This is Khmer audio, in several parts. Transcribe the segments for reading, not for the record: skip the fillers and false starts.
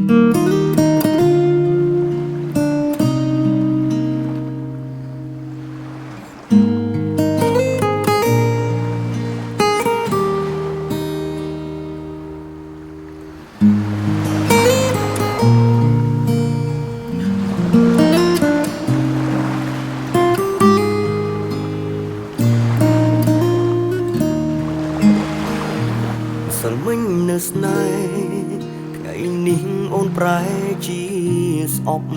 សល់មិញនៅស្នេហ៍ថ្ងៃនេះអូនប្រែជាស្អប់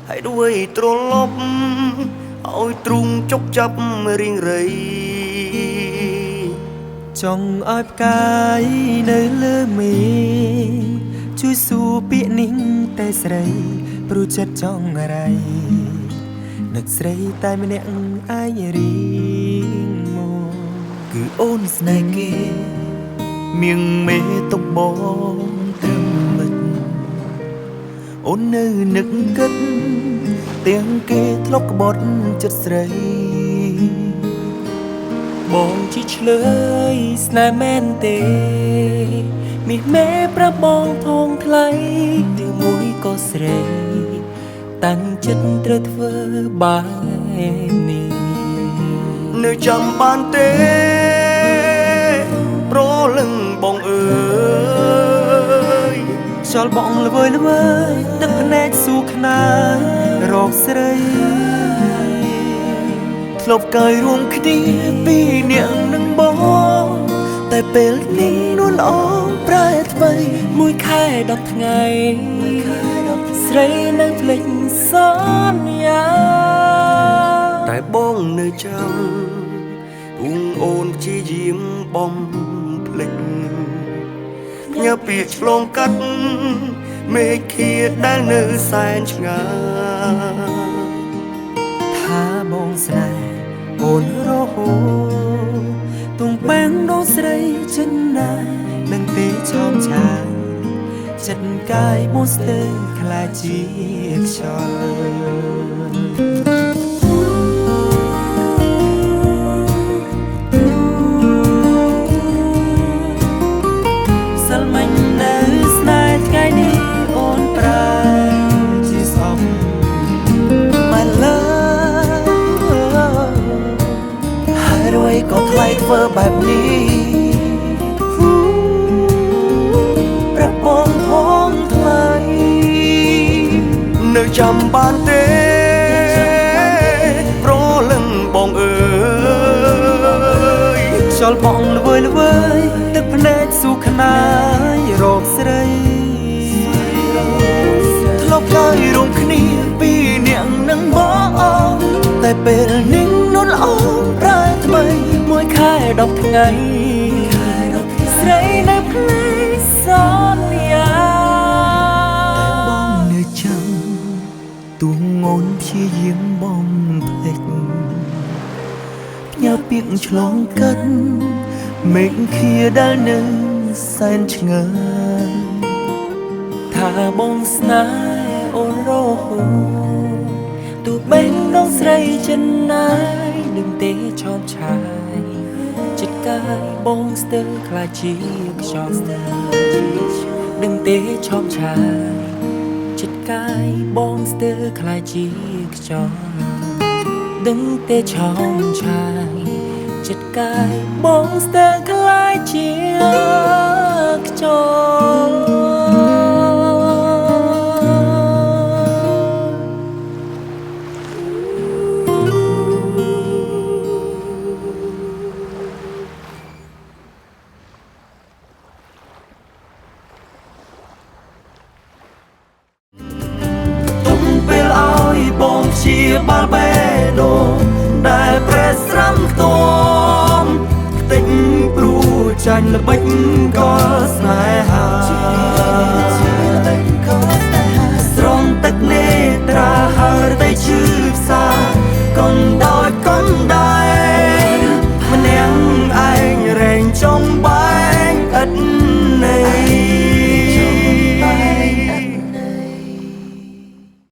ហើយដូចត្រឡប់ឲ្យទ្រូងជប់ចាប់រៀងរៃចង់ឲ្យផ្កាយនៅលើមេជួយសួរពាក្យនេះតែស្រីព្រោះចិត្តចង់រៃនឹកស្រីតែម្នាក់ឯងរៀងមកគឺអូនស្នេហ៍គេមៀងមេទុកបងត្រឹមមិត្តអូននៅនឹកគិតទាំងគេធ្លាប់ក្បត់ចិត្តស្រីបងជីឆ្លើយស្នេហ៍មែនទេមាសមេប្រាប់បងផងថ្លៃទីមួយក៏ស្រីតាំងចិត្តត្រូវធ្វើបែបនេះនៅចាំបានទេប្រលឹងបងអើយខ្យល់បងល្វើយល្វើយទឹកភ្នែកសួរខ្នារកស្រីធ្លាប់កាយរួមគ្នាពីរនាក់នឹងបងតែពេលនេះនួនល្អប្រែថ្មីមួយខែ10ថ្ងៃស្រីនៅភ្លេចសន្យាតែបងនៅចាំអ៊ូងអូនព្យាយាមបំភ្លេចញ៉ាពាក្យឆ្លងកាត់មេឃាដែលនៅសែនឆ្ងាយថាបងស្នេហ៍អូនរហូតទុំបែងដងស្រីចិនណានឹងទេឆោមឆាយចិត្តកាយមកស្ទើរខ្លាចជាខ្យល់សិលមិញនៅស្នេហ៍ថ្ងៃនេះអូនប្រែជាស្អប់ My love ហើយរួយក៏ថ្លៃធ្វើបែបនេះប្របងផងថ្លៃនៅចាំបានទេប្រលឹងបងអើយខ្យល់បងល្វើយល្វើយទឹកភ្នែកសួរខ្នាយរកស្រីធ្លាប់កាយរួមគ្នាពីរនាក់នឹងបងតែពេលនេះនួនល្អប្រែថ្មីមួយខែ10ថ្ងៃស្រីនៅភ្លេចសន្យាតែបងនៅចាំទូងអូនព្យាយាមបំភ្លេចផ្ញើពាក្យឆ្លងកាត់មេឃខាដែលនៅសែនឆ្ងាយថាបងស្នេហ៍អូនរហូតទូបេះដូងស្រីចិនណាយនឹងទេឆោមឆាយចិត្តកាយបងស្ទើរខ្លាចជាខ្យល់នឹងទេឆោមឆាយចិត្តកាយបងស្ទើរខ្លាចជាខ្យល់ដឹងទេឆោមឆាយចិត្តកាយបងស្ទើរខ្លាចជាខ្យល់